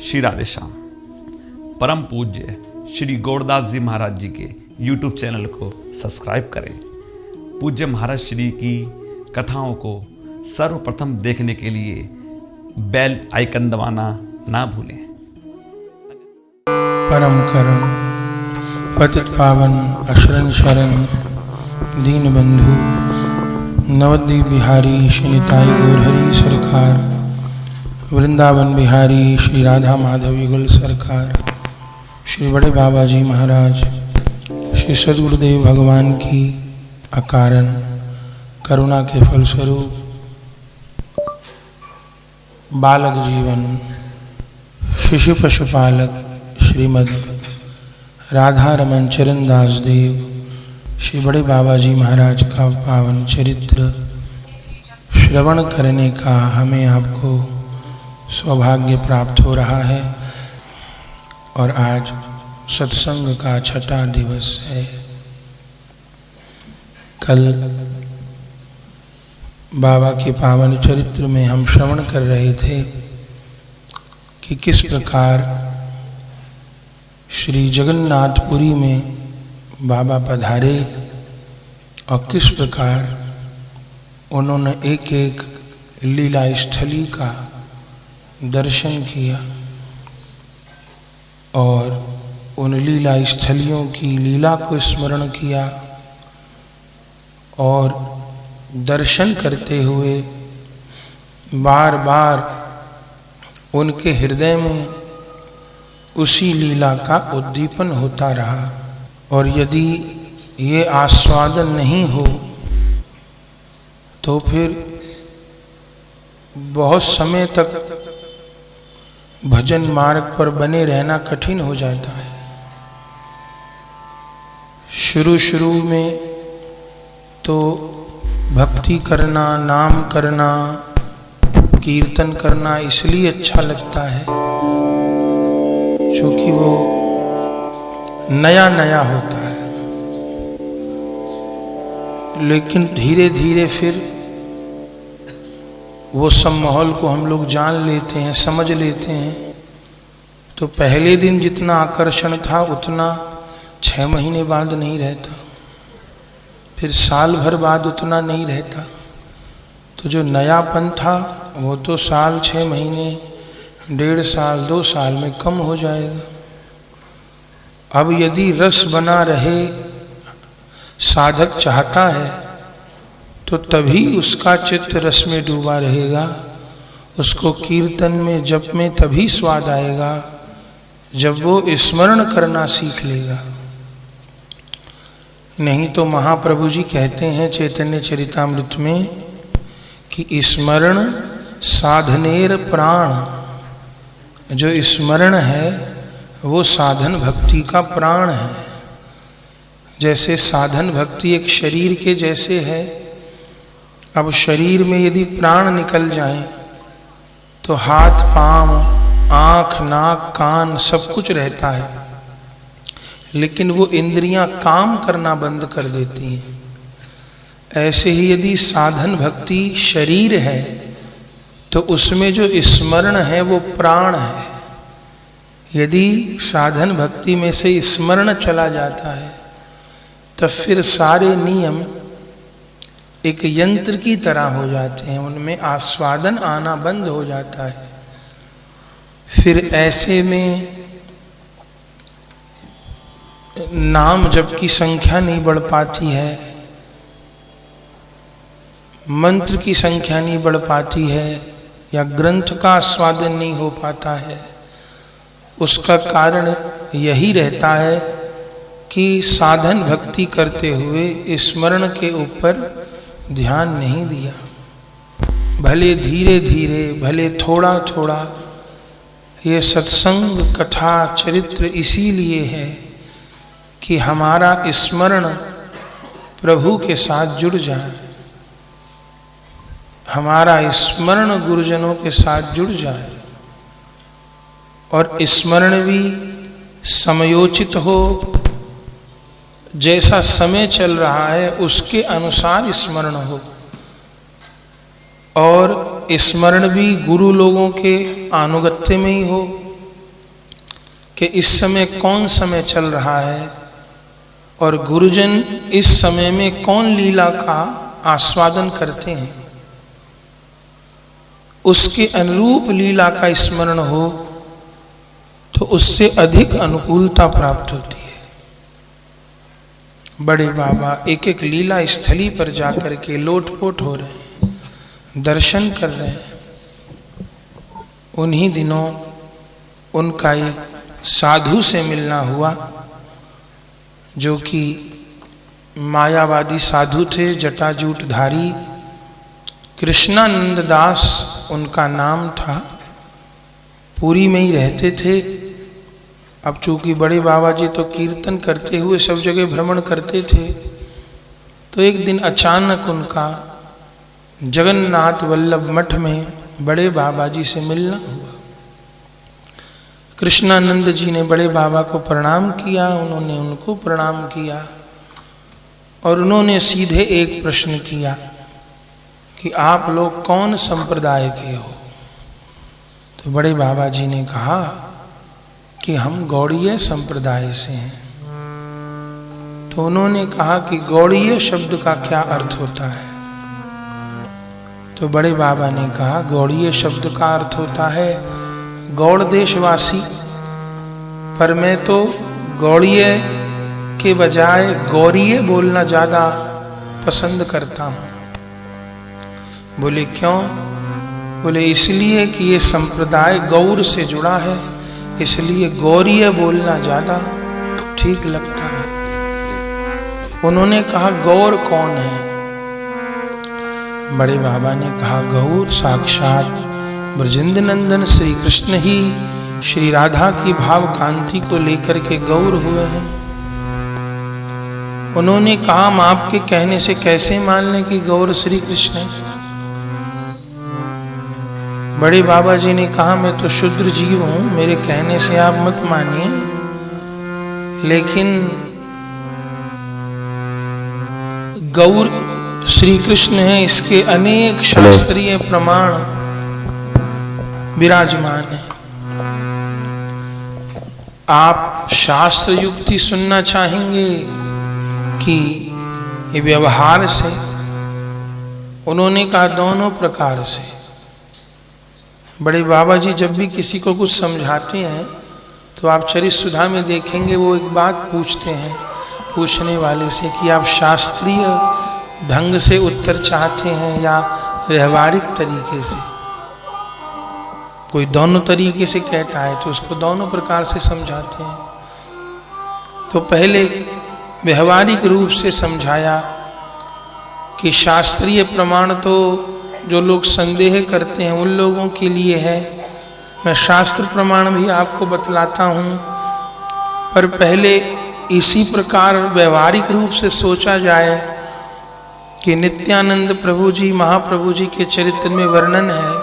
श्री राधे श्याम। परम पूज्य श्री गौरदास जी महाराज जी के YouTube चैनल को सब्सक्राइब करें। पूज्य महाराज श्री की कथाओं को सर्वप्रथम देखने के लिए बेल आइकन दबाना ना भूलें। परम करुण पतित पावन अशरण शरण दीन बंधु नवद्वीप बिहारी श्री निताई गौरहरि सरकार, वृंदावन बिहारी श्री राधा माधव युगल सरकार, श्री बड़े बाबा जी महाराज, श्री सद्गुरुदेव भगवान की अकारण करुणा के फलस्वरूप बालक जीवन शिशु पशुपालक श्रीमद राधा रमन चरण दास देव श्री बड़े बाबा जी महाराज का पावन चरित्र श्रवण करने का हमें आपको सौभाग्य प्राप्त हो रहा है। और आज सत्संग का छठा दिवस है। कल बाबा के पावन चरित्र में हम श्रवण कर रहे थे कि किस प्रकार श्री जगन्नाथपुरी में बाबा पधारे और किस प्रकार उन्होंने एक एक लीला स्थली का दर्शन किया और उन लीला स्थलियों की लीला को स्मरण किया और दर्शन करते हुए बार बार उनके हृदय में उसी लीला का उद्दीपन होता रहा। और यदि ये आस्वादन नहीं हो तो फिर बहुत समय तक भजन मार्ग पर बने रहना कठिन हो जाता है। शुरू में तो भक्ति करना, नाम करना, कीर्तन करना इसलिए अच्छा लगता है क्योंकि वो नया नया होता है, लेकिन धीरे धीरे फिर वो सब माहौल को हम लोग जान लेते हैं, समझ लेते हैं। तो पहले दिन जितना आकर्षण था उतना 6 महीने बाद नहीं रहता, फिर साल भर बाद उतना नहीं रहता। तो जो नयापन था वो तो साल, 6 महीने, 1.5 साल, 2 साल में कम हो जाएगा। अब यदि रस बना रहे साधक चाहता है तो तभी उसका चित्त रस में डूबा रहेगा, उसको कीर्तन में, जप में तभी स्वाद आएगा जब वो स्मरण करना सीख लेगा। नहीं तो महाप्रभु जी कहते हैं चैतन्य चरितामृत में कि स्मरण साधनेर प्राण। जो स्मरण है वो साधन भक्ति का प्राण है। जैसे साधन भक्ति एक शरीर के जैसे है। अब शरीर में यदि प्राण निकल जाए तो हाथ, पांव, आँख, नाक, कान सब कुछ रहता है, लेकिन वो इंद्रियां काम करना बंद कर देती हैं। ऐसे ही यदि साधन भक्ति शरीर है तो उसमें जो स्मरण है वो प्राण है। यदि साधन भक्ति में से स्मरण चला जाता है तो फिर सारे नियम एक यंत्र की तरह हो जाते हैं, उनमें आस्वादन आना बंद हो जाता है। फिर ऐसे में नाम जप की संख्या नहीं बढ़ पाती है, मंत्र की संख्या नहीं बढ़ पाती है, या ग्रंथ का आस्वादन नहीं हो पाता है। उसका कारण यही रहता है कि साधन भक्ति करते हुए स्मरण के ऊपर ध्यान नहीं दिया। भले धीरे धीरे, भले थोड़ा थोड़ा, ये सत्संग कथा चरित्र इसीलिए है कि हमारा स्मरण प्रभु के साथ जुड़ जाए, हमारा स्मरण गुरुजनों के साथ जुड़ जाए, और स्मरण भी समयोचित हो। जैसा समय चल रहा है उसके अनुसार स्मरण हो, और स्मरण भी गुरु लोगों के अनुगत्य में ही हो, कि इस समय कौन समय चल रहा है और गुरुजन इस समय में कौन लीला का आस्वादन करते हैं, उसके अनुरूप लीला का स्मरण हो तो उससे अधिक अनुकूलता प्राप्त होती है। बड़े बाबा एक एक लीला स्थली पर जाकर के लोटपोट हो रहे हैं, दर्शन कर रहे हैं। उन्हीं दिनों उनका एक साधु से मिलना हुआ जो कि मायावादी साधु थे, जटाजूटधारी। कृष्णानंद दास उनका नाम था, पुरी में ही रहते थे। अब चूंकि बड़े बाबा जी तो कीर्तन करते हुए सब जगह भ्रमण करते थे, तो एक दिन अचानक उनका जगन्नाथ वल्लभ मठ में बड़े बाबा जी से मिलना हुआ। कृष्णानंद जी ने बड़े बाबा को प्रणाम किया, उन्होंने उनको प्रणाम किया और उन्होंने सीधे एक प्रश्न किया कि आप लोग कौन संप्रदाय के हो? तो बड़े बाबा जी ने कहा कि हम गौड़ीय संप्रदाय से हैं। तो उन्होंने कहा कि गौड़ीय शब्द का क्या अर्थ होता है? तो बड़े बाबा ने कहा गौड़ीय शब्द का अर्थ होता है गौड़ देशवासी, पर मैं तो गौड़ीय के बजाय गौरीय बोलना ज़्यादा पसंद करता हूँ। बोले क्यों? बोले इसलिए कि ये संप्रदाय गौर से जुड़ा है, इसलिए गौरीय बोलना ज़्यादा ठीक लगता है। उन्होंने कहा गौर कौन है? बड़े बाबा ने कहा गौर साक्षात ब्रजेंद्र नंदन श्री कृष्ण ही श्री राधा की भाव कांति को लेकर के गौर हुए हैं। उन्होंने कहा हम आपके कहने से कैसे मान लें कि गौर श्री कृष्ण है? बड़े बाबा जी ने कहा मैं तो शुद्र जीव हूं, मेरे कहने से आप मत मानिए, लेकिन गौर श्री कृष्ण है, इसके अनेक शास्त्रीय प्रमाण विराजमान है। आप शास्त्र युक्ति सुनना चाहेंगे कि ये व्यवहार से? उन्होंने कहा दोनों प्रकार से। बड़े बाबा जी जब भी किसी को कुछ समझाते हैं तो आप चरित सुधा में देखेंगे वो एक बात पूछते हैं पूछने वाले से कि आप शास्त्रीय ढंग से उत्तर चाहते हैं या व्यवहारिक तरीके से। कोई दोनों तरीके से कहता है तो उसको दोनों प्रकार से समझाते हैं। तो पहले व्यवहारिक रूप से समझाया कि शास्त्रीय प्रमाण तो जो लोग संदेह करते हैं उन लोगों के लिए है, मैं शास्त्र प्रमाण भी आपको बतलाता हूँ, पर पहले इसी प्रकार व्यवहारिक रूप से सोचा जाए कि नित्यानंद प्रभु जी महाप्रभु जी के चरित्र में वर्णन है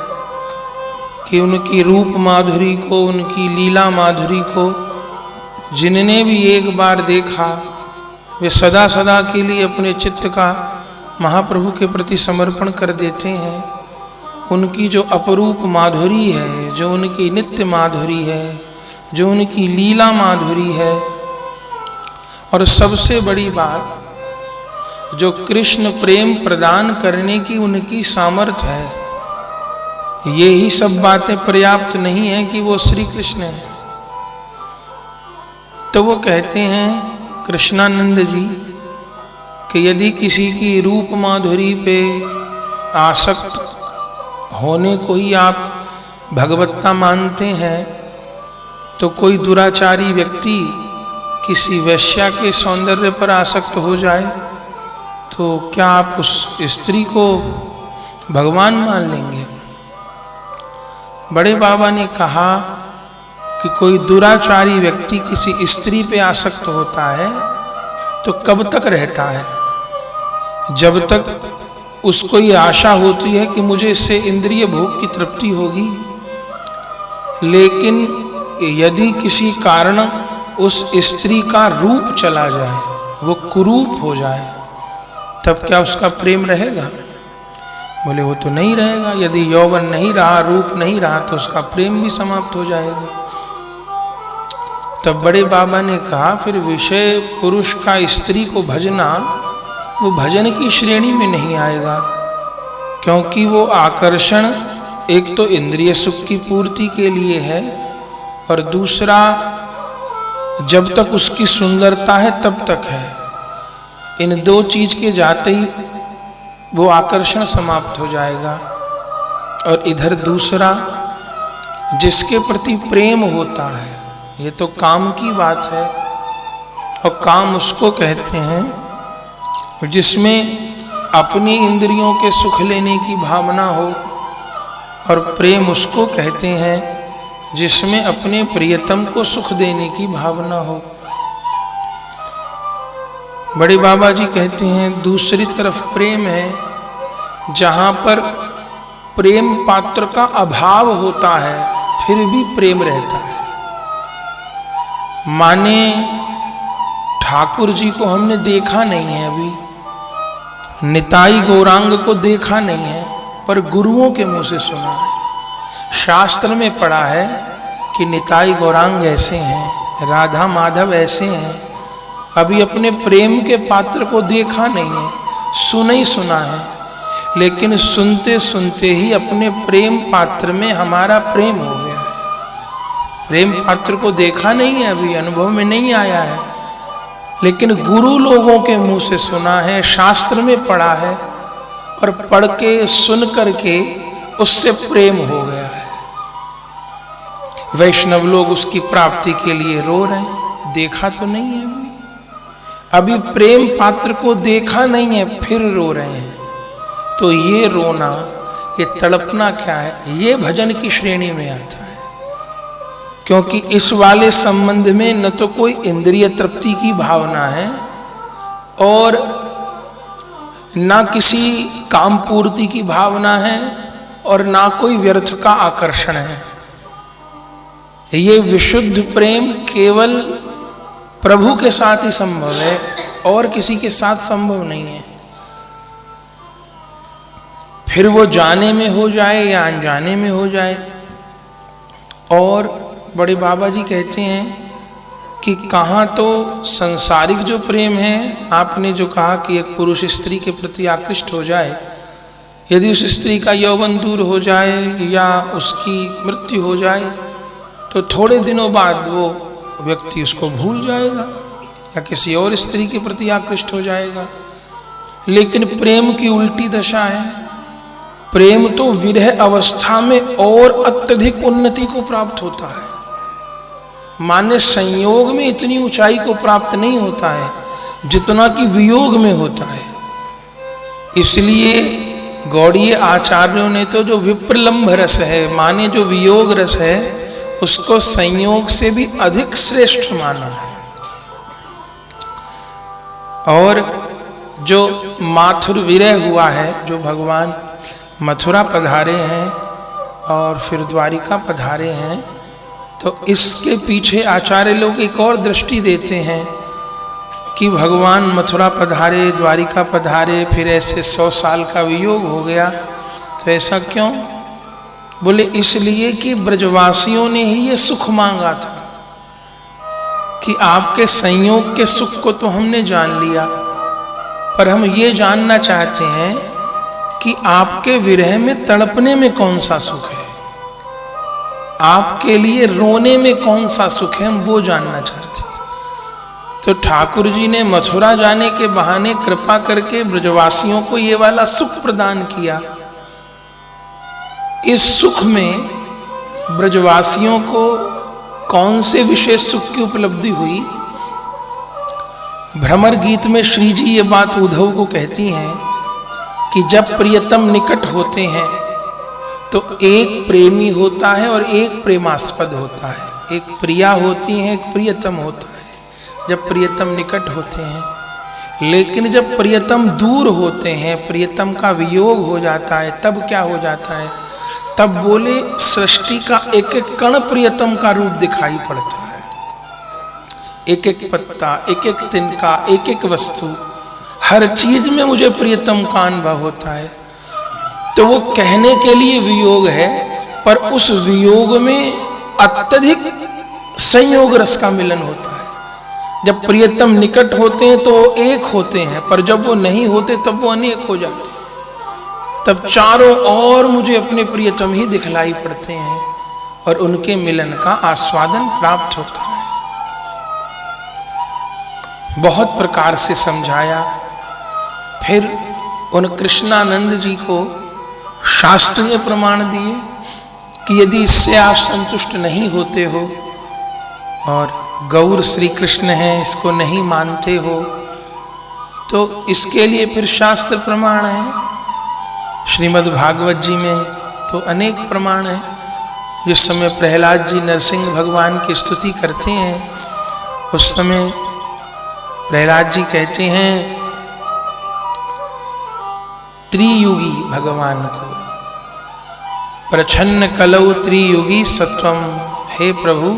कि उनकी रूप माधुरी को, उनकी लीला माधुरी को जिनने भी एक बार देखा वे सदा सदा के लिए अपने चित्त का महाप्रभु के प्रति समर्पण कर देते हैं। उनकी जो अपरूप माधुरी है, जो उनकी नित्य माधुरी है, जो उनकी लीला माधुरी है, और सबसे बड़ी बात जो कृष्ण प्रेम प्रदान करने की उनकी सामर्थ्य है, ये ही सब बातें पर्याप्त नहीं है कि वो श्री कृष्ण है। तो वो कहते हैं कृष्णानंद जी कि यदि किसी की रूप माधुरी पे आसक्त होने को ही आप भगवत्ता मानते हैं, तो कोई दुराचारी व्यक्ति किसी वैश्या के सौंदर्य पर आसक्त हो जाए तो क्या आप उस स्त्री को भगवान मान लेंगे? बड़े बाबा ने कहा कि कोई दुराचारी व्यक्ति किसी स्त्री पे आसक्त होता है तो कब तक रहता है? जब तक उसको ये आशा होती है कि मुझे इससे इंद्रिय भोग की तृप्ति होगी। लेकिन यदि किसी कारण उस स्त्री का रूप चला जाए, वो कुरूप हो जाए, तब क्या उसका प्रेम रहेगा? बोले वो तो नहीं रहेगा। यदि यौवन नहीं रहा, रूप नहीं रहा, तो उसका प्रेम भी समाप्त हो जाएगा। तब बड़े बाबा ने कहा फिर विषय पुरुष का स्त्री को भजना वो भजन की श्रेणी में नहीं आएगा, क्योंकि वो आकर्षण एक तो इंद्रिय सुख की पूर्ति के लिए है और दूसरा जब तक उसकी सुंदरता है तब तक है। इन दो चीज के जाते ही वो आकर्षण समाप्त हो जाएगा। और इधर दूसरा जिसके प्रति प्रेम होता है, ये तो काम की बात है, और काम उसको कहते हैं जिसमें अपनी इंद्रियों के सुख लेने की भावना हो, और प्रेम उसको कहते हैं जिसमें अपने प्रियतम को सुख देने की भावना हो। बड़े बाबा जी कहते हैं दूसरी तरफ प्रेम है जहां पर प्रेम पात्र का अभाव होता है फिर भी प्रेम रहता है। माने ठाकुर जी को हमने देखा नहीं है, अभी निताई गौरांग को देखा नहीं है, पर गुरुओं के मुंह से सुना है। शास्त्र में पढ़ा है कि निताई गौरांग ऐसे हैं, राधा माधव ऐसे हैं। अभी अपने प्रेम के पात्र को देखा नहीं है, सुना ही सुना है, लेकिन सुनते सुनते ही अपने प्रेम पात्र में हमारा प्रेम हो गया है। प्रेम पात्र को देखा नहीं है, अभी अनुभव में नहीं आया है, लेकिन गुरु लोगों के मुंह से सुना है, शास्त्र में पढ़ा है, और पढ़ के सुन करके उससे प्रेम हो गया है। वैष्णव लोग उसकी प्राप्ति के लिए रो रहे हैं, देखा तो नहीं है अभी प्रेम पात्र को देखा नहीं है फिर रो रहे हैं। तो ये रोना, ये तड़पना क्या है? ये भजन की श्रेणी में आता है, क्योंकि इस वाले संबंध में न तो कोई इंद्रिय तृप्ति की भावना है और ना किसी काम पूर्ति की भावना है और ना कोई व्यर्थ का आकर्षण है। ये विशुद्ध प्रेम केवल प्रभु के साथ ही संभव है और किसी के साथ संभव नहीं है। फिर वो जाने में हो जाए या अनजाने में हो जाए। और बड़े बाबा जी कहते हैं कि कहाँ तो संसारिक जो प्रेम है, आपने जो कहा कि एक पुरुष स्त्री के प्रति आकृष्ट हो जाए, यदि उस स्त्री का यौवन दूर हो जाए या उसकी मृत्यु हो जाए तो थोड़े दिनों बाद वो व्यक्ति उसको भूल जाएगा या किसी और स्त्री के प्रति आकृष्ट हो जाएगा। लेकिन प्रेम की उल्टी दशा है। प्रेम तो विरह अवस्था में और अत्यधिक उन्नति को प्राप्त होता है। माने संयोग में इतनी ऊंचाई को प्राप्त नहीं होता है जितना कि वियोग में होता है। इसलिए गौड़ीय आचार्यों ने तो जो विप्रलंभ रस है, माने जो वियोग रस है, उसको संयोग से भी अधिक श्रेष्ठ माना है। और जो माथुर विरह हुआ है, जो भगवान मथुरा पधारे हैं और फिर द्वारिका पधारे हैं, तो इसके पीछे आचार्य लोग एक और दृष्टि देते हैं कि भगवान मथुरा पधारे, द्वारिका पधारे, फिर ऐसे 100 साल का वियोग हो गया। तो ऐसा क्यों? बोले इसलिए कि ब्रजवासियों ने ही ये सुख मांगा था कि आपके संयोग के सुख को तो हमने जान लिया, पर हम ये जानना चाहते हैं कि आपके विरह में तड़पने में कौन सा सुख है, आपके लिए रोने में कौन सा सुख है, हम वो जानना चाहते हैं। तो ठाकुर जी ने मथुरा जाने के बहाने कृपा करके ब्रजवासियों को ये वाला सुख प्रदान किया। इस सुख में ब्रजवासियों को कौन से विशेष सुख की उपलब्धि हुई? भ्रमर गीत में श्री जी ये बात उद्धव को कहती हैं कि जब प्रियतम निकट होते हैं तो एक प्रेमी होता है और एक प्रेमास्पद होता है। एक प्रिया होती है, एक प्रियतम होता है जब प्रियतम निकट होते हैं। लेकिन जब प्रियतम दूर होते हैं, प्रियतम का वियोग हो जाता है, तब क्या हो जाता है? तब बोले सृष्टि का एक एक कण प्रियतम का रूप दिखाई पड़ता है। एक एक पत्ता, एक एक तिनका, एक एक वस्तु, हर चीज में मुझे प्रियतम का अनुभव होता है। तो वो कहने के लिए वियोग है, पर उस वियोग में अत्यधिक संयोग रस का मिलन होता है। जब प्रियतम निकट होते हैं तो वो एक होते हैं, पर जब वो नहीं होते तब वो अनेक हो जाते हैं। तब चारों ओर मुझे अपने प्रियतम ही दिखलाई पड़ते हैं और उनके मिलन का आस्वादन प्राप्त होता है। बहुत प्रकार से समझाया। फिर उन कृष्णानंद जी को शास्त्रीय प्रमाण दिए कि यदि इससे आप संतुष्ट नहीं होते हो और गौर श्री कृष्ण हैं इसको नहीं मानते हो, तो इसके लिए फिर शास्त्र प्रमाण है। श्रीमद् भागवत जी में तो अनेक प्रमाण हैं। जिस समय प्रहलाद जी नरसिंह भगवान की स्तुति करते हैं, उस समय प्रहलाद जी कहते हैं त्रियुगी भगवान को, प्रछन्न कलौ त्रियुगी सत्वम, हे प्रभु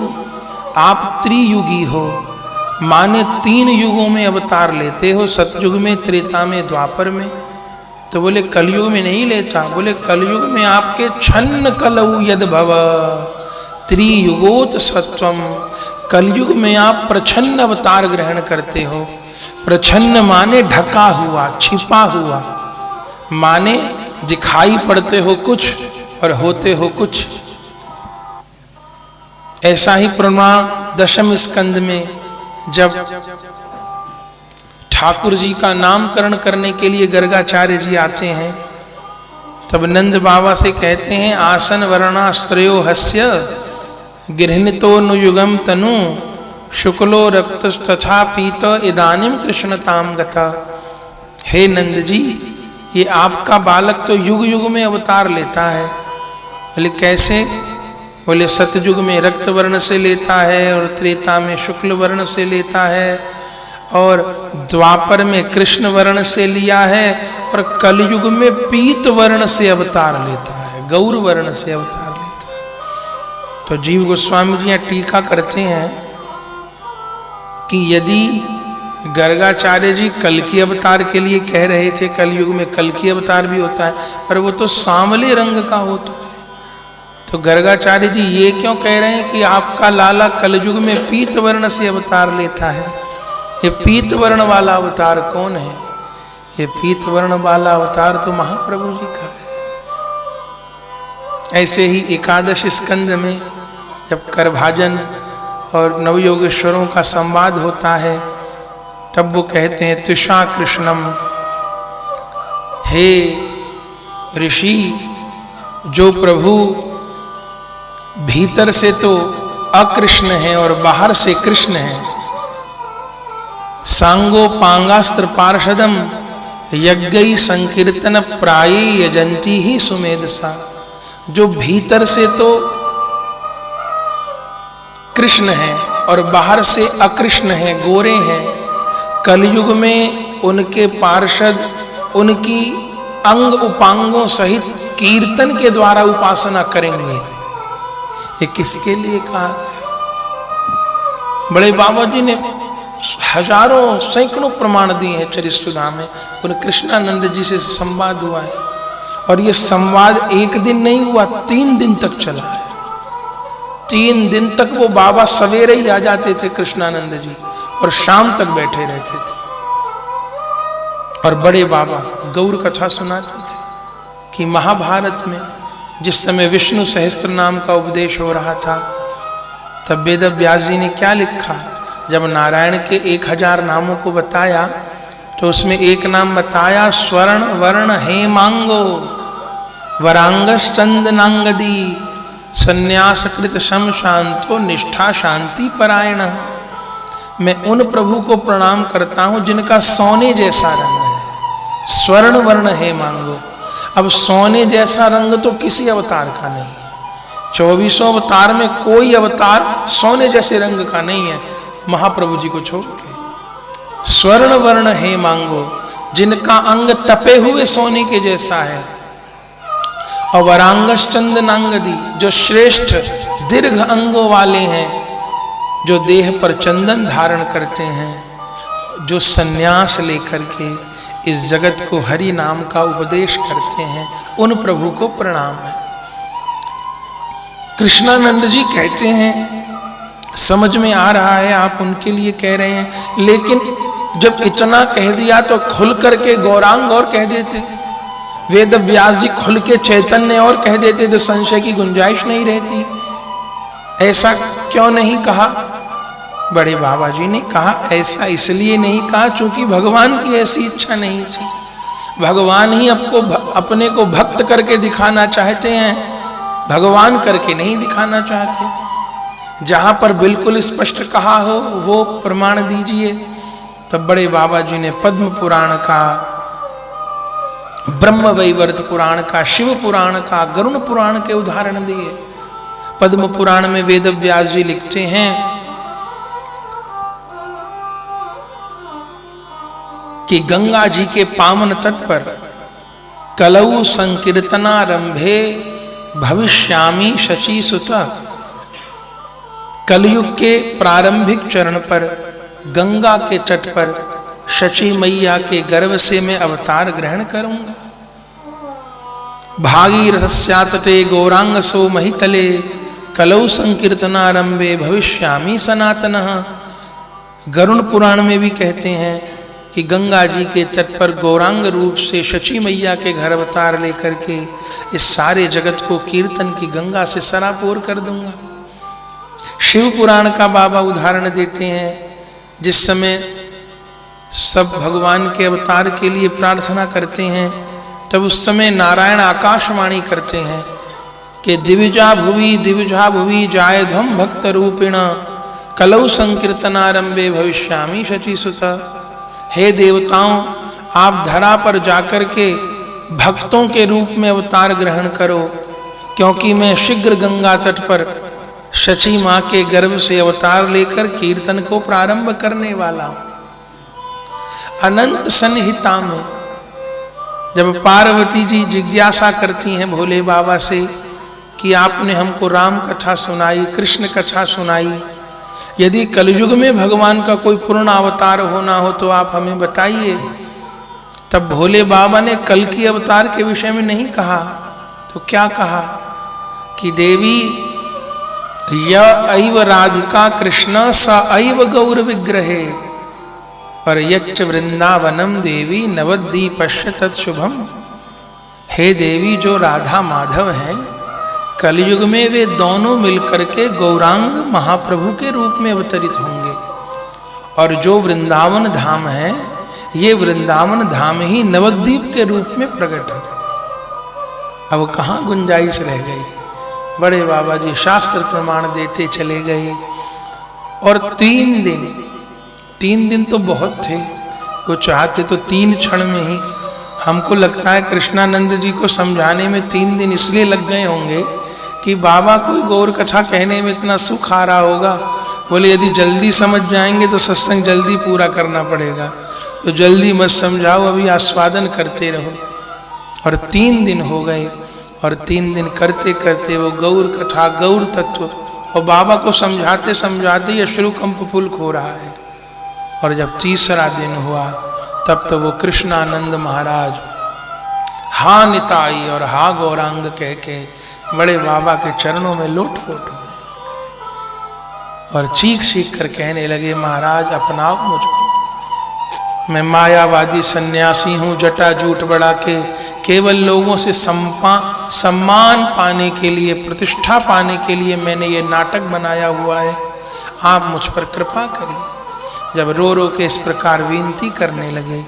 आप त्रियुगी हो, माने 3 युगों में अवतार लेते हो, सतयुग में, त्रेता में, द्वापर में। तो बोले कलयुग में नहीं लेता, बोले कलयुग में आपके छन्न कलौ यद भव त्रियुगोत सत्वम, कलयुग में आप प्रछन्न अवतार ग्रहण करते हो। प्रछन्न माने ढका हुआ, छिपा हुआ, माने दिखाई पड़ते हो कुछ और होते हो कुछ। ऐसा ही प्रमाण 10वें स्कंद में जब ठाकुर जी का नामकरण करने के लिए गर्गाचार्य जी आते हैं, तब नंद बाबा से कहते हैं आसन वर्णास्त्रयो हस्य गृहणितो नुयुगम तनु शुक्लो रक्तस्तथा पीत इदानीम कृष्णताम गता। हे नंद जी, ये आपका बालक तो युग युग में अवतार लेता है। बोले कैसे? बोले सतयुग में रक्त वर्ण से लेता है और त्रेता में शुक्ल वर्ण से लेता है और द्वापर में कृष्ण वर्ण से लिया है और कलयुग में पीत वर्ण से अवतार लेता है, गौर वर्ण से अवतार लेता है। तो जीव गोस्वामी जी यहाँ टीका करते हैं कि यदि गर्गाचार्य जी कल की अवतार के लिए कह रहे थे, कलयुग में कल की अवतार भी होता है, पर वो तो सांवले रंग का होता है, तो गर्गाचार्य जी ये क्यों कह रहे हैं कि आपका लाला कलयुग में पीत वर्ण से अवतार लेता है? ये पीत वर्ण वाला अवतार कौन है? ये पीत वर्ण वाला अवतार तो महाप्रभु जी का है। ऐसे ही 11 स्कंद में जब करभाजन और नवयोगेश्वरों का संवाद होता है, तब वो कहते हैं तृषा कृष्णम, हे ऋषि, जो प्रभु भीतर से तो अकृष्ण है और बाहर से कृष्ण है, सांगो पांगास्त्र पार्षदम यज्ञई संकीर्तन प्राये यजंती ही सुमेधसा, जो भीतर से तो कृष्ण है और बाहर से अकृष्ण है, गोरे हैं, कलयुग में उनके पार्षद उनकी अंग उपांगों सहित कीर्तन के द्वारा उपासना करेंगे। ये किसके लिए कहा? बड़े बाबा जी ने हजारों सैकड़ों प्रमाण दिए हैं चरित्रसुधा में। उन कृष्णानंद जी से संवाद हुआ है और ये संवाद एक दिन नहीं हुआ, 3 दिन तक चला है। 3 दिन तक वो बाबा सवेरे ही आ जाते थे कृष्णानंद जी और शाम तक बैठे रहते थे और बड़े बाबा गौर कथा सुनाते थे कि महाभारत में जिस समय विष्णु सहस्त्र नाम का उपदेश हो रहा था, तब वेद व्यास जी ने क्या लिखा? जब नारायण के 1000 नामों को बताया तो उसमें एक नाम बताया स्वर्ण वर्ण हेमांगो वरांगस चंदनांगदी संन्यासकृत शम शांतो निष्ठा शांति परायण। मैं उन प्रभु को प्रणाम करता हूं जिनका सोने जैसा रंग है, स्वर्ण वर्ण हेमांगो। अब सोने जैसा रंग तो किसी अवतार का नहीं है, 24 अवतार में कोई अवतार सोने जैसे रंग का नहीं है, महाप्रभु जी को छोड़ के। स्वर्ण वर्ण हेमांगो, जिनका अंग तपे हुए सोने के जैसा है, और वरांगस चंदनांगदी, जो श्रेष्ठ दीर्घ अंगों वाले हैं, जो देह पर चंदन धारण करते हैं, जो सन्यास लेकर के इस जगत को हरि नाम का उपदेश करते हैं, उन प्रभु को प्रणाम है। कृष्णानंद जी कहते हैं समझ में आ रहा है आप उनके लिए कह रहे हैं, लेकिन जब इतना कह दिया तो खुल करके गौरांग और कह देते, वेद व्यास जी खुल के चैतन्य और कह देते तो संशय की गुंजाइश नहीं रहती। ऐसा क्यों नहीं कहा? बड़े बाबा जी ने कहा ऐसा इसलिए नहीं कहा क्योंकि भगवान की ऐसी इच्छा नहीं थी। भगवान ही अपने को भक्त करके दिखाना चाहते हैं, भगवान करके नहीं दिखाना चाहते। जहां पर बिल्कुल स्पष्ट कहा हो वो प्रमाण दीजिए। तब बड़े बाबा जी ने पद्म पुराण का, ब्रह्म वैवर्त पुराण का, शिव पुराण का, गरुण पुराण के उदाहरण दिए। पद्म पुराण में वेद व्यास जी लिखते हैं कि गंगा जी के पावन तट पर कलौ संकीर्तनारंभे भविष्यामि शची सुत। कलयुग के प्रारंभिक चरण पर गंगा के तट पर शची मैया के गर्भ से मैं अवतार ग्रहण करूंगा। भागीरथस्यातटे गौरांग सो महितले कलौ संकीर्तनारंभे भविष्यामि सनातनः। गरुण पुराण में भी कहते हैं कि गंगा जी के तट पर गौरांग रूप से शची मैया के घर अवतार लेकर के इस सारे जगत को कीर्तन की गंगा से सरापोर कर दूंगा। शिव पुराण का बाबा उदाहरण देते हैं, जिस समय सब भगवान के अवतार के लिए प्रार्थना करते हैं तब उस समय नारायण आकाशवाणी करते हैं कि दिविजा भुवि जाय ध्वम भक्त रूपिण कलौ संकीर्तनारंभे भविष्यामि शची सुत। हे देवताओं, आप धरा पर जाकर के भक्तों के रूप में अवतार ग्रहण करो, क्योंकि मैं शीघ्र गंगा तट पर शची मां के गर्भ से अवतार लेकर कीर्तन को प्रारंभ करने वाला हूं। अनंत सन्निहिता में जब पार्वती जी जिज्ञासा करती हैं भोले बाबा से कि आपने हमको राम कथा सुनाई, कृष्ण कथा सुनाई, यदि कलयुग में भगवान का कोई पूर्ण अवतार होना हो तो आप हमें बताइए। तब भोले बाबा ने कल की अवतार के विषय में नहीं कहा, तो क्या कहा कि देवी य ऐव राधिका कृष्ण स ऐव गौर विग्रहे और यच्च वृंदावनम देवी नवद्वीपश्य तत्शुभम। हे देवी, जो राधा माधव हैं कलयुग में वे दोनों मिलकर के गौरांग महाप्रभु के रूप में अवतरित होंगे, और जो वृंदावन धाम है ये वृंदावन धाम ही नवद्वीप के रूप में प्रकट है। अब कहाँ गुंजाइश रह गई? बड़े बाबा जी शास्त्र प्रमाण देते चले गए। और 3 दिन तो बहुत थे, वो चाहते तो 3 क्षण में ही। हमको लगता है कृष्णानंद जी को समझाने में 3 दिन इसलिए लग गए होंगे कि बाबा कोई गौर कथा कहने में इतना सुख आ रहा होगा। बोले यदि जल्दी समझ जाएंगे तो सत्संग जल्दी पूरा करना पड़ेगा, तो जल्दी मत समझाओ, अभी आस्वादन करते रहो। और 3 दिन हो गए, और 3 दिन करते करते वो गौर कथा, गौर तत्व, और बाबा को समझाते समझाते ये अश्रुकंप पुलक हो रहा है। और जब तीसरा दिन हुआ तब तो वो कृष्णानंद महाराज हा निताई और हा गौरांग कह के बड़े बाबा के चरणों में लोट-पोट हो और चीख चीख कर कहने लगे, महाराज अपनाओ मुझको, मैं मायावादी सन्यासी हूँ, जटा जूट बढ़ा के केवल लोगों से सम्मान पाने के लिए, प्रतिष्ठा पाने के लिए मैंने ये नाटक बनाया हुआ है, आप मुझ पर कृपा करिए। जब रो रो के इस प्रकार विनती करने लगे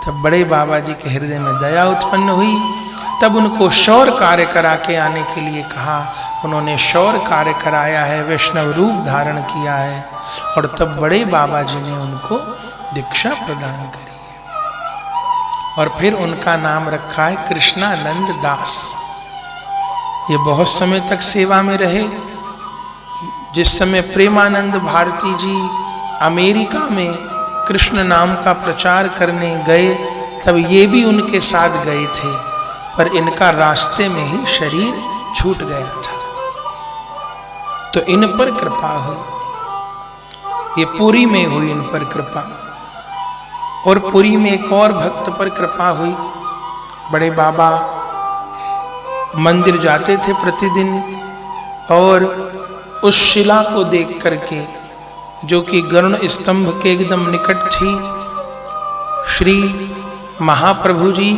तब बड़े बाबा जी के हृदय में दया उत्पन्न हुई। तब उनको शौर कार्य करा के आने के लिए कहा। उन्होंने शौर कार्य कराया है, वैष्णव रूप धारण किया है, और तब बड़े बाबा जी ने उनको दीक्षा प्रदान करी है। और फिर उनका नाम रखा है कृष्णानंद दास। ये बहुत समय तक सेवा में रहे। जिस समय प्रेमानंद भारती जी अमेरिका में कृष्ण नाम का प्रचार करने गए तब ये भी उनके साथ गए थे, पर इनका रास्ते में ही शरीर छूट गया था। तो इन पर कृपा हुई, ये पुरी में हुई इन पर कृपा। और पुरी में एक और भक्त पर कृपा हुई। बड़े बाबा मंदिर जाते थे प्रतिदिन, और उस शिला को देख करके जो कि गरुण स्तंभ के एकदम निकट थी। श्री महाप्रभु जी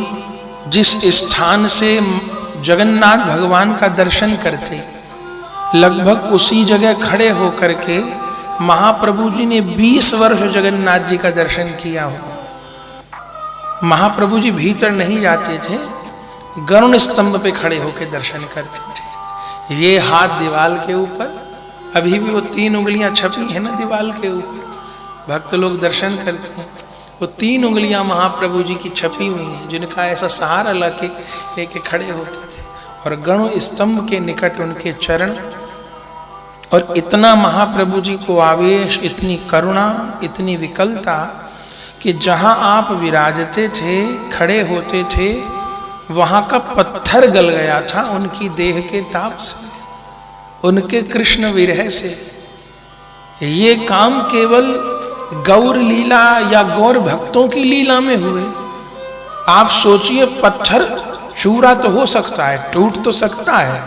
जिस स्थान से जगन्नाथ भगवान का दर्शन करते, लगभग उसी जगह खड़े होकर के महाप्रभु जी ने 20 वर्ष जगन्नाथ जी का दर्शन किया हो। महाप्रभु जी भीतर नहीं जाते थे, गरुण स्तंभ पे खड़े होकर दर्शन करते थे। ये हाथ दीवाल के ऊपर, अभी भी वो 3 उंगलियां छपी है ना दीवाल के ऊपर, भक्त लोग दर्शन करते हैं। वो 3 उंगलियां महाप्रभु जी की छपी हुई हैं, जिनका ऐसा सहारा लेके खड़े होते थे। और गरुण स्तंभ के निकट उनके चरण, और इतना महाप्रभु जी को आवेश, इतनी करुणा, इतनी विकलता कि जहां आप विराजते थे, खड़े होते थे, वहां का पत्थर गल गया था उनकी देह के ताप से, उनके कृष्ण विरह से। ये काम केवल गौर लीला या गौर भक्तों की लीला में हुए। आप सोचिए, पत्थर चूरा तो हो सकता है, टूट तो सकता है,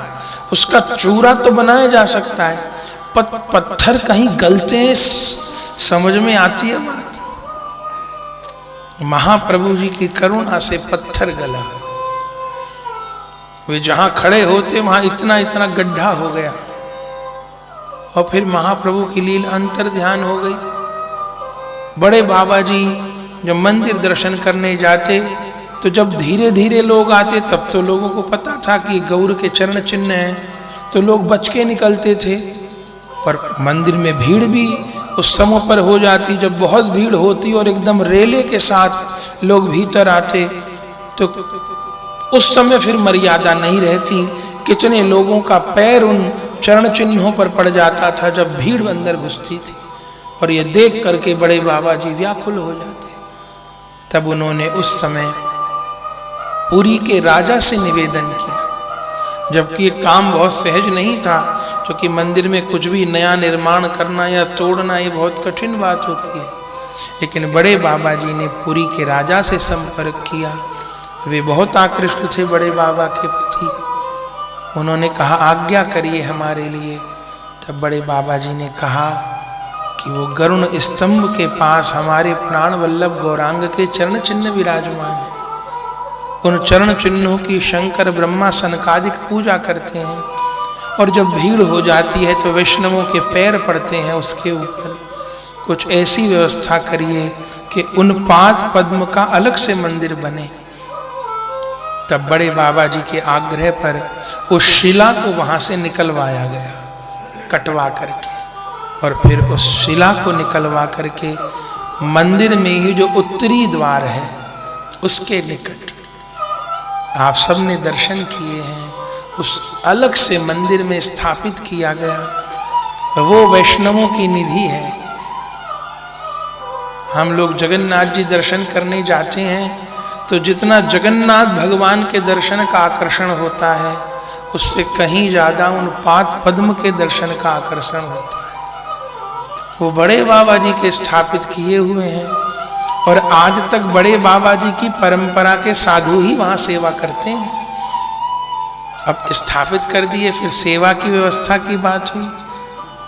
उसका चूरा तो बनाया जा सकता है, पत्थर कहीं गलते हैं, समझ में आती है बात। महाप्रभु जी की करुणा से पत्थर गला। वे जहां खड़े होते वहां इतना इतना गड्ढा हो गया। और फिर महाप्रभु की लीला अंतर ध्यान हो गई। बड़े बाबा जी जब मंदिर दर्शन करने जाते, तो जब धीरे धीरे लोग आते, तब तो लोगों को पता था कि गौर के चरण चिन्ह हैं, तो लोग बच के निकलते थे। पर मंदिर में भीड़ भी उस समय पर हो जाती, जब बहुत भीड़ होती और एकदम रेले के साथ लोग भीतर आते, तो उस समय फिर मर्यादा नहीं रहती। कितने लोगों का पैर उन चरण चिन्हों पर पड़ जाता था जब भीड़ अंदर घुसती थी। और ये देख करके बड़े बाबा जी व्याकुल हो जाते। तब उन्होंने उस समय पुरी के राजा से निवेदन किया, जबकि ये काम बहुत सहज नहीं था, क्योंकि मंदिर में कुछ भी नया निर्माण करना या तोड़ना ये बहुत कठिन बात होती है। लेकिन बड़े बाबा जी ने पुरी के राजा से संपर्क किया। वे बहुत आकृष्ट थे बड़े बाबा के प्रति। उन्होंने कहा, आज्ञा करिए हमारे लिए। तब बड़े बाबा जी ने कहा कि वो गरुण स्तंभ के पास हमारे प्राण वल्लभ गौरांग के चरण चिन्ह विराजमान है। उन चरण चिन्हों की शंकर ब्रह्मा सनकादिक पूजा करते हैं। और जब भीड़ हो जाती है तो वैष्णवों के पैर पड़ते हैं उसके ऊपर। कुछ ऐसी व्यवस्था करिए कि उन 5 पद्म का अलग से मंदिर बने। तब बड़े बाबा जी के आग्रह पर उस शिला को वहां से निकलवाया गया, कटवा करके। और फिर उस शिला को निकलवा करके मंदिर में ही जो उत्तरी द्वार है उसके निकट आप सबने दर्शन किए हैं, उस अलग से मंदिर में स्थापित किया गया। वो वैष्णवों की निधि है। हम लोग जगन्नाथ जी दर्शन करने जाते हैं तो जितना जगन्नाथ भगवान के दर्शन का आकर्षण होता है, उससे कहीं ज्यादा उन 5 पद्म के दर्शन का आकर्षण होता है। वो बड़े बाबा जी के स्थापित किए हुए हैं। और आज तक बड़े बाबा जी की परंपरा के साधु ही वहां सेवा करते हैं। अब स्थापित कर दिए, फिर सेवा की व्यवस्था की बात हुई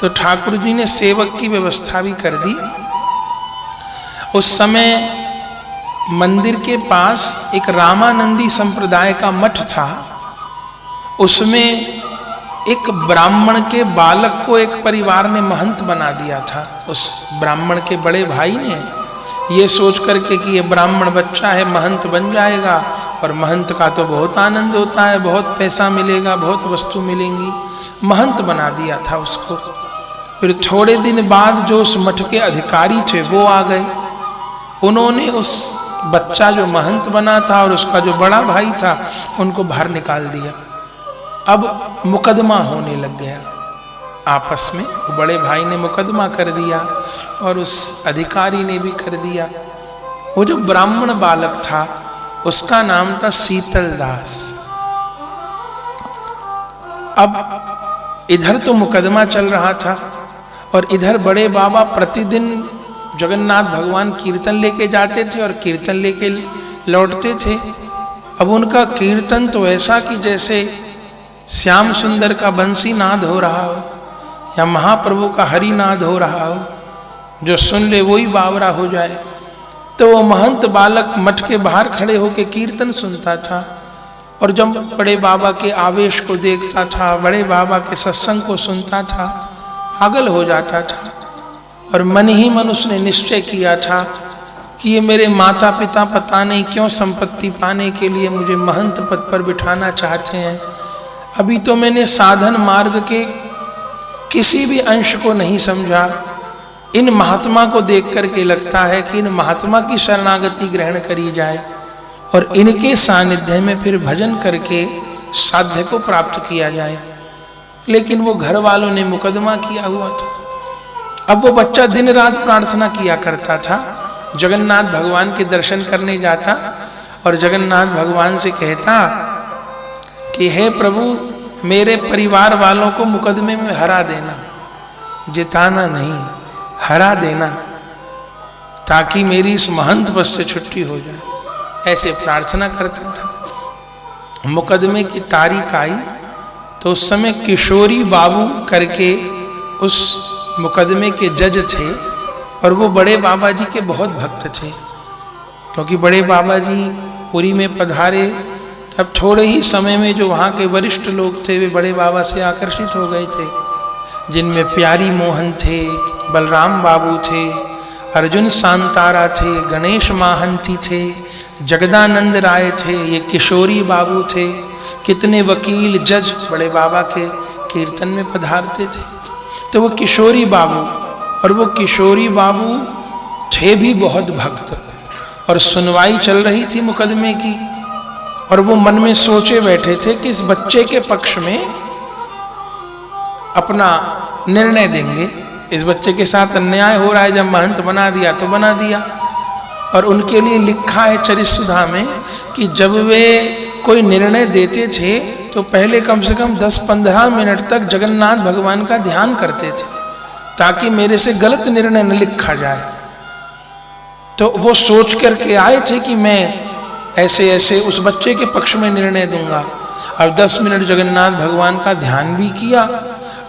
तो ठाकुर जी ने सेवक की व्यवस्था भी कर दी। उस समय मंदिर के पास एक रामानंदी संप्रदाय का मठ था। उसमें एक ब्राह्मण के बालक को एक परिवार ने महंत बना दिया था। उस ब्राह्मण के बड़े भाई ने ये सोच करके कि ये ब्राह्मण बच्चा है, महंत बन जाएगा, और महंत का तो बहुत आनंद होता है, बहुत पैसा मिलेगा, बहुत वस्तु मिलेंगी, महंत बना दिया था उसको। फिर थोड़े दिन बाद जो उस मठ के अधिकारी थे वो आ गए। उन्होंने उस बच्चा जो महंत बना था और उसका जो बड़ा भाई था उनको बाहर निकाल दिया। अब मुकदमा होने लग गया आपस में। बड़े भाई ने मुकदमा कर दिया और उस अधिकारी ने भी कर दिया। वो जो ब्राह्मण बालक था उसका नाम था शीतल दास। अब इधर तो मुकदमा चल रहा था और इधर बड़े बाबा प्रतिदिन जगन्नाथ भगवान कीर्तन लेके जाते थे और कीर्तन लेके लौटते थे। अब उनका कीर्तन तो ऐसा कि जैसे श्याम सुंदर का बंसी नाद हो रहा हो या महाप्रभु का हरि नाद हो रहा हो। जो सुन ले वही बावरा हो जाए। तो वो महंत बालक मठ के बाहर खड़े होकर कीर्तन सुनता था और जब बड़े बाबा के आवेश को देखता था, बड़े बाबा के सत्संग को सुनता था, पागल हो जाता था। और मन ही मन उसने निश्चय किया था कि ये मेरे माता पिता पता नहीं क्यों संपत्ति पाने के लिए मुझे महंत पद पर बिठाना चाहते हैं। अभी तो मैंने साधन मार्ग के किसी भी अंश को नहीं समझा। इन महात्मा को देख करके लगता है कि इन महात्मा की शरणागति ग्रहण करी जाए और इनके सानिध्य में फिर भजन करके साध्य को प्राप्त किया जाए। लेकिन वो घर वालों ने मुकदमा किया हुआ था। अब वो बच्चा दिन रात प्रार्थना किया करता था, जगन्नाथ भगवान के दर्शन करने जाता और जगन्नाथ भगवान से कहता कि हे प्रभु, मेरे परिवार वालों को मुकदमे में हरा देना, जिताना नहीं, हरा देना, ताकि मेरी इस महंत पद से छुट्टी हो जाए। ऐसे प्रार्थना करता था। मुकदमे की तारीख आई तो उस समय किशोरी बाबू करके उस मुकदमे के जज थे और वो बड़े बाबा जी के बहुत भक्त थे। क्योंकि बड़े बाबा जी पुरी में पधारे तब थोड़े ही समय में जो वहाँ के वरिष्ठ लोग थे वे बड़े बाबा से आकर्षित हो गए थे, जिनमें प्यारी मोहन थे, बलराम बाबू थे, अर्जुन सांतारा थे, गणेश महांती थे, जगदानंद राय थे, ये किशोरी बाबू थे। कितने वकील जज बड़े बाबा के कीर्तन में पधारते थे। तो वो किशोरी बाबू, और वो किशोरी बाबू थे भी बहुत भक्त। और सुनवाई चल रही थी मुकदमे की और वो मन में सोचे बैठे थे कि इस बच्चे के पक्ष में अपना निर्णय देंगे। इस बच्चे के साथ अन्याय हो रहा है, जब महंत बना दिया तो बना दिया। और उनके लिए लिखा है चरितसुधा में कि जब वे कोई निर्णय देते थे तो पहले कम से कम 10-15 मिनट तक जगन्नाथ भगवान का ध्यान करते थे, ताकि मेरे से गलत निर्णय न लिखा जाए। तो वो सोच करके आए थे कि मैं ऐसे ऐसे उस बच्चे के पक्ष में निर्णय दूंगा। और 10 मिनट जगन्नाथ भगवान का ध्यान भी किया,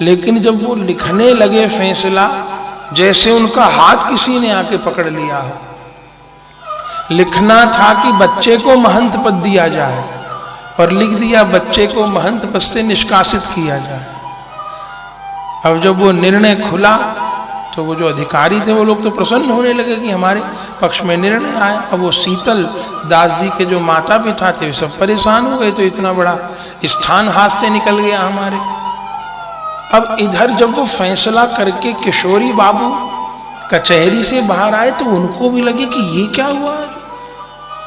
लेकिन जब वो लिखने लगे फैसला, जैसे उनका हाथ किसी ने आके पकड़ लिया हो। लिखना था कि बच्चे को महंत पद दिया जाए और लिख दिया बच्चे को महंत पद से निष्कासित किया जाए। अब जब वो निर्णय खुला तो वो जो अधिकारी थे वो लोग तो प्रसन्न होने लगे कि हमारे पक्ष में निर्णय आया। अब वो शीतल दास जी के जो माता पिता थे वे सब परेशान हो गए, तो इतना बड़ा स्थान हाथ से निकल गया हमारे। अब इधर जब वो फैसला करके किशोरी बाबू कचहरी से बाहर आए तो उनको भी लगे कि ये क्या हुआ है।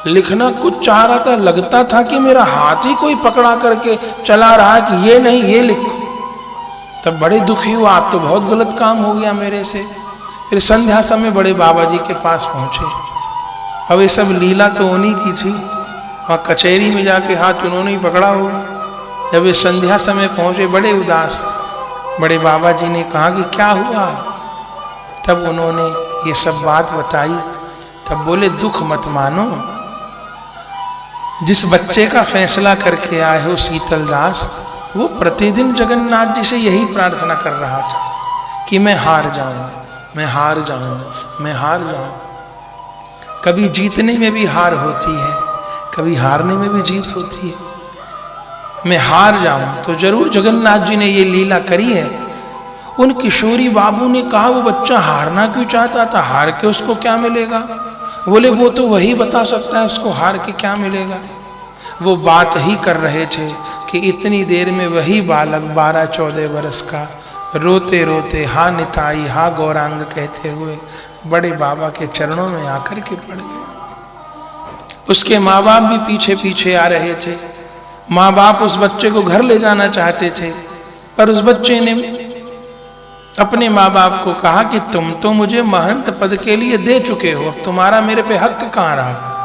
लिखना कुछ चाह रहा था, लगता था कि मेरा हाथ ही कोई पकड़ा करके चला रहा है कि ये नहीं ये लिखो। तब बड़े दुखी हुआ, आज तो बहुत गलत काम हो गया मेरे से। फिर संध्या समय बड़े बाबा जी के पास पहुंचे। अब ये सब लीला तो उन्हीं की थी, वहाँ कचहरी में जाके हाथ उन्होंने ही पकड़ा होगा। जब वे संध्या समय पहुंचे बड़े उदास, बड़े बाबा जी ने कहा कि क्या हुआ। तब उन्होंने ये सब बात बताई। तब बोले दुख मत मानो, जिस बच्चे का फैसला करके आए हो शीतल दास, वो प्रतिदिन जगन्नाथ जी से यही प्रार्थना कर रहा था कि मैं हार जाऊं, मैं हार जाऊं, मैं हार जाऊं। कभी जीतने में भी हार होती है, कभी हारने में भी जीत होती है। मैं हार जाऊं तो जरूर जगन्नाथ जी ने ये लीला करी है। उन किशोरी बाबू ने कहा वो बच्चा हारना क्यों चाहता था, हार के उसको क्या मिलेगा। बोले वो तो वही बता सकता है उसको हार के क्या मिलेगा। वो बात ही कर रहे थे कि इतनी देर में वही बालक 12-14 वर्ष का रोते रोते हा निताई हा गौरांग कहते हुए बड़े बाबा के चरणों में आकर के पड़ गए। उसके माँ बाप भी पीछे पीछे आ रहे थे। माँ बाप उस बच्चे को घर ले जाना चाहते थे, पर उस बच्चे ने अपने माँ बाप को कहा कि तुम तो मुझे महंत पद के लिए दे चुके हो, अब तुम्हारा मेरे पे हक कहाँ रहा।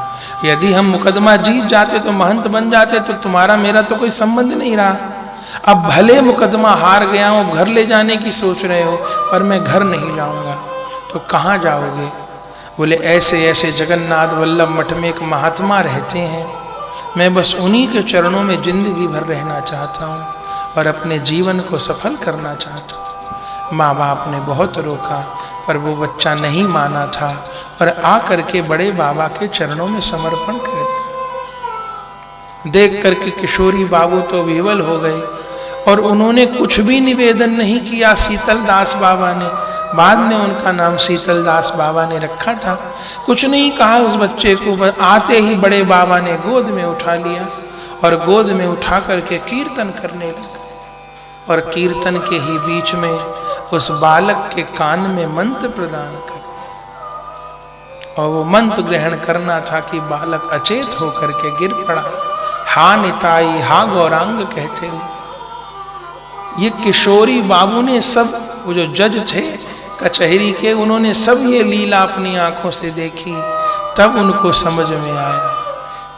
यदि हम मुकदमा जीत जाते तो महंत बन जाते तो तुम्हारा मेरा तो कोई संबंध नहीं रहा। अब भले मुकदमा हार गया हूँ, घर ले जाने की सोच रहे हो, पर मैं घर नहीं जाऊँगा। तो कहाँ जाओगे। बोले ऐसे ऐसे जगन्नाथ वल्लभ मठ में एक महात्मा रहते हैं, मैं बस उन्हीं के चरणों में जिंदगी भर रहना चाहता हूँ और अपने जीवन को सफल करना चाहता हूँ। माँ बाप ने बहुत रोका, पर वो बच्चा नहीं माना था और आकर के बड़े बाबा के चरणों में समर्पण कर दिया। देख करके किशोरी बाबू तो विवल हो गए और उन्होंने कुछ भी निवेदन नहीं किया शीतल दास बाबा ने। बाद में उनका नाम शीतल दास बाबा ने रखा था। कुछ नहीं कहा उस बच्चे को, आते ही बड़े बाबा ने गोद में उठा लिया और गोद में उठा करके कीर्तन करने लगे। और कीर्तन के ही बीच में उस बालक के कान में मंत्र प्रदान कर दिया और वो मंत्र ग्रहण करना था कि बालक अचेत होकर के गिर पड़ा। हा निताई हा गौरांग कहते हुए ये किशोरी बाबू ने सब, वो जो जज थे कचहरी के, उन्होंने सब ये लीला अपनी आंखों से देखी। तब उनको समझ में आया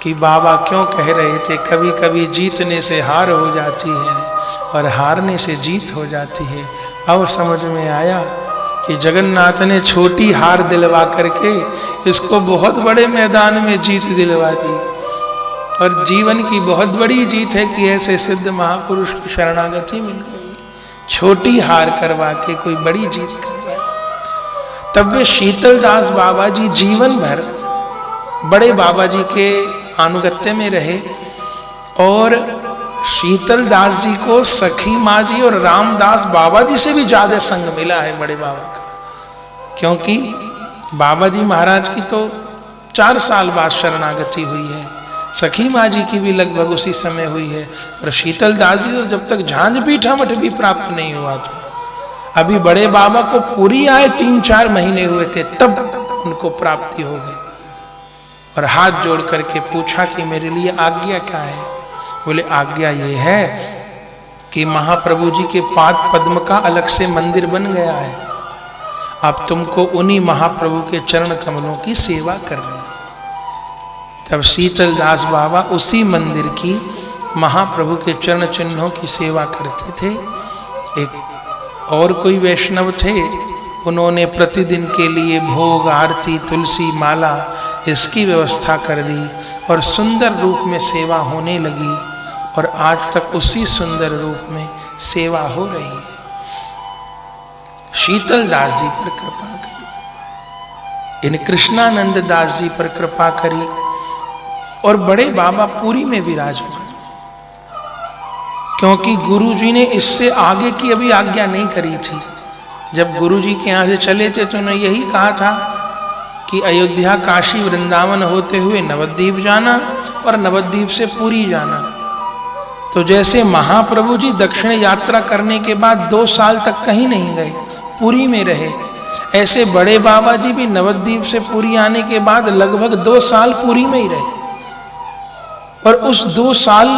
कि बाबा क्यों कह रहे थे कभी कभी जीतने से हार हो जाती है और हारने से जीत हो जाती है। अब समझ में आया कि जगन्नाथ ने छोटी हार दिलवा करके इसको बहुत बड़े मैदान में जीत दिलवा दी। और जीवन की बहुत बड़ी जीत है कि ऐसे सिद्ध महापुरुष की शरणागति मिल गई। छोटी हार करवा के कोई बड़ी जीत करवाई। तब वे शीतल दास बाबा जी जीवन भर बड़े बाबा जी के अनुगत्य में रहे और शीतल दास जी को सखी माँ जी और रामदास बाबा जी से भी ज्यादा संग मिला है बड़े बाबा का। क्योंकि बाबा जी महाराज की तो 4 साल बाद शरणागति हुई है, सखी माँ जी की भी लगभग उसी समय हुई है, और शीतल दास जी तो जब तक झांझ पीठा मठ भी प्राप्त नहीं हुआ था। अभी बड़े बाबा को पूरी आए 3-4 महीने हुए थे तब उनको प्राप्ति हो गई। और हाथ जोड़ करके पूछा कि मेरे लिए आज्ञा क्या है। बोले आज्ञा ये है कि महाप्रभु जी के पाद पद्म का अलग से मंदिर बन गया है, अब तुमको उन्हीं महाप्रभु के चरण कमलों की सेवा करनी है। तब शीतल दास बाबा उसी मंदिर की महाप्रभु के चरण चिन्हों की सेवा करते थे। एक और कोई वैष्णव थे, उन्होंने प्रतिदिन के लिए भोग आरती तुलसी माला इसकी व्यवस्था कर दी और सुंदर रूप में सेवा होने लगी और आज तक उसी सुंदर रूप में सेवा हो रही है। शीतल दास जी पर कृपा करी, इन कृष्णानंद दास जी पर कृपा करी और बड़े बाबा पुरी में विराजमान। क्योंकि गुरु जी ने इससे आगे की अभी आज्ञा नहीं करी थी। जब गुरु जी के यहाँ से चले थे तो उन्होंने यही कहा था कि अयोध्या काशी वृंदावन होते हुए नवद्वीप जाना और नवद्वीप से पुरी जाना। तो जैसे महाप्रभु जी दक्षिण यात्रा करने के बाद 2 साल तक कहीं नहीं गए, पुरी में रहे, ऐसे बड़े बाबा जी भी नवद्वीप से पुरी आने के बाद लगभग 2 साल पुरी में ही रहे। और उस 2 साल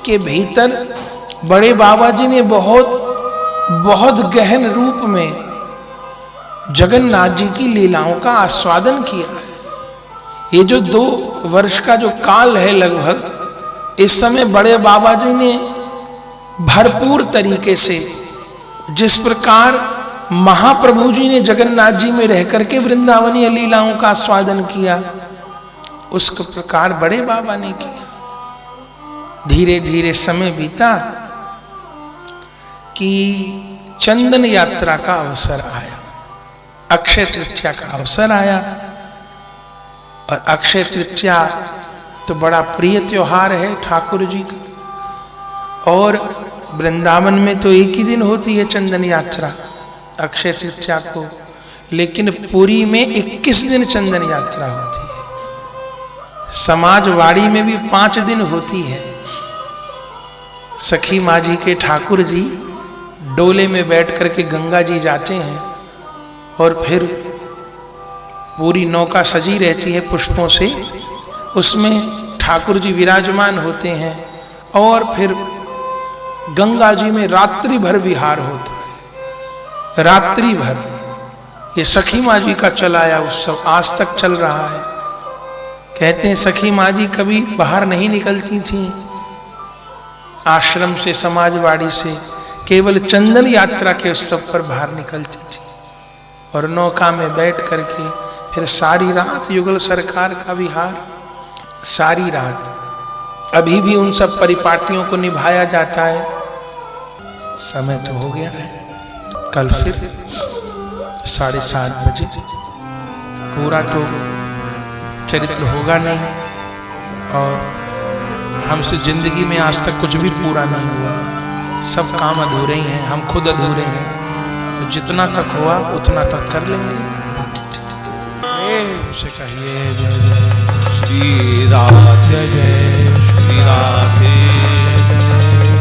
के भीतर बड़े बाबा जी ने बहुत गहन रूप में जगन्नाथ जी की लीलाओं का आस्वादन किया है। ये जो 2 वर्ष का जो काल है लगभग, इस समय बड़े बाबा जी ने भरपूर तरीके से जिस प्रकार महाप्रभु जी ने जगन्नाथ जी में रह करके वृंदावनीय लीलाओं का आस्वादन किया, उस प्रकार बड़े बाबा ने किया। धीरे धीरे समय बीता कि चंदन यात्रा का अवसर आया, अक्षय तृतीया का अवसर आया। और अक्षय तृतीया तो बड़ा प्रिय त्योहार है ठाकुर जी का, और वृंदावन में तो एक ही दिन होती है चंदन यात्रा अक्षय तृतीया को, लेकिन पुरी में 21 दिन चंदन यात्रा होती है। समाजवाड़ी में भी 5 दिन होती है। सखी माँ जी के ठाकुर जी डोले में बैठ करके गंगा जी जाते हैं और फिर पूरी नौका सजी रहती है पुष्पों से, उसमें ठाकुर जी विराजमान होते हैं और फिर गंगा जी में रात्रि भर विहार होता है। रात्रि भर ये सखी माँ जी का चलाया उत्सव आज तक चल रहा है। कहते हैं सखी माँ जी कभी बाहर नहीं निकलती थीं आश्रम से, समाजवाड़ी से, केवल चंदन यात्रा के उत्सव पर बाहर निकलती थी और नौका में बैठ करके फिर सारी रात युगल सरकार का विहार, सारी रात। अभी भी उन सब परिपाटियों को निभाया जाता है। समय तो हो गया है, कल फिर 7:30 बजे। पूरा तो चरित्र होगा नहीं, और हमसे जिंदगी में आज तक कुछ भी पूरा नहीं हुआ, सब काम अधूरे ही हैं, हम खुद अधूरे हैं। तो जितना तक हुआ उतना तक कर लेंगे, उसे कहिए जय जय श्री राधे जय श्री राधे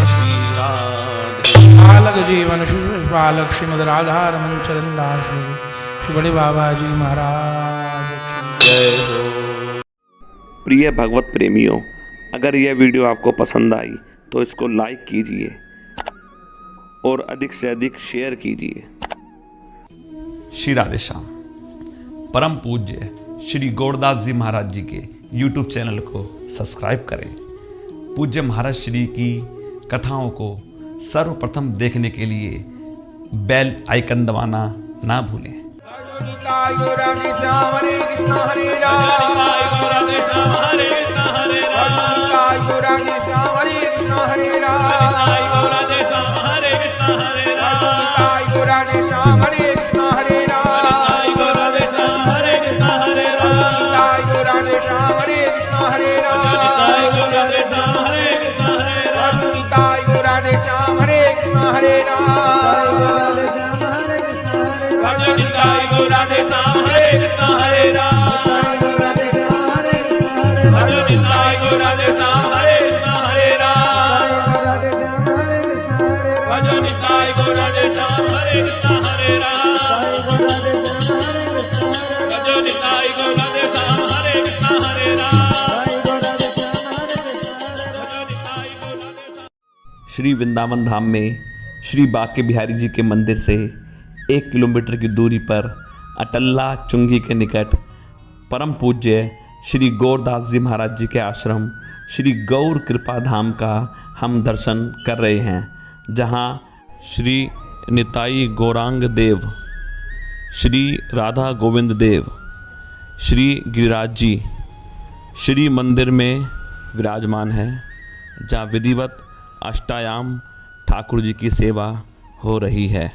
श्री राधे। बालक जीवन बालक श्रीमद राधा रमन चरण दास श्री बड़े बाबा जी महाराज की जय हो। प्रिय भगवत प्रेमियों, अगर यह वीडियो आपको पसंद आई तो इसको लाइक कीजिए और अधिक से अधिक शेयर कीजिए। श्री राधे श्याम। परम पूज्य श्री गौरदास जी महाराज जी के YouTube चैनल को सब्सक्राइब करें। पूज्य महाराज श्री की कथाओं को सर्वप्रथम देखने के लिए बेल आइकन दबाना ना भूलें। श्री वृंदावन धाम में श्री बांके बिहारी जी के मंदिर से 1 किलोमीटर की दूरी पर अटल्ला चुंगी के निकट परम पूज्य श्री गौरदास जी महाराज जी के आश्रम श्री गौर कृपा धाम का हम दर्शन कर रहे हैं, जहां श्री निताई गौरांग देव, श्री राधा गोविंद देव, श्री गिरिराज जी श्री मंदिर में विराजमान है, जहाँ विधिवत अष्टायाम ठाकुर जी की सेवा हो रही है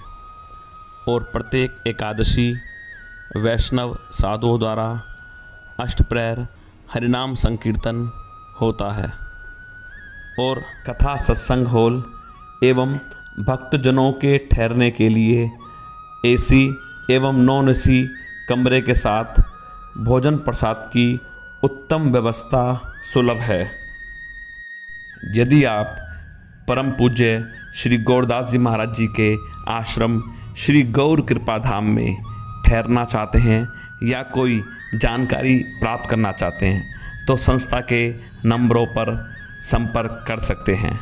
और प्रत्येक एकादशी वैष्णव साधुओं द्वारा अष्टप्रहर हरिनाम संकीर्तन होता है और कथा सत्संग हॉल एवं भक्तजनों के ठहरने के लिए एसी एवं नॉन एसी कमरे के साथ भोजन प्रसाद की उत्तम व्यवस्था सुलभ है। यदि आप परम पूज्य श्री गौरदास जी महाराज जी के आश्रम श्री गौर कृपा धाम में ठहरना चाहते हैं या कोई जानकारी प्राप्त करना चाहते हैं तो संस्था के नंबरों पर संपर्क कर सकते हैं।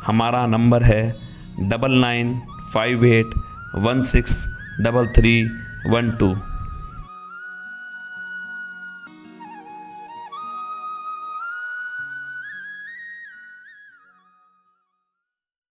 हमारा नंबर है 9958163312।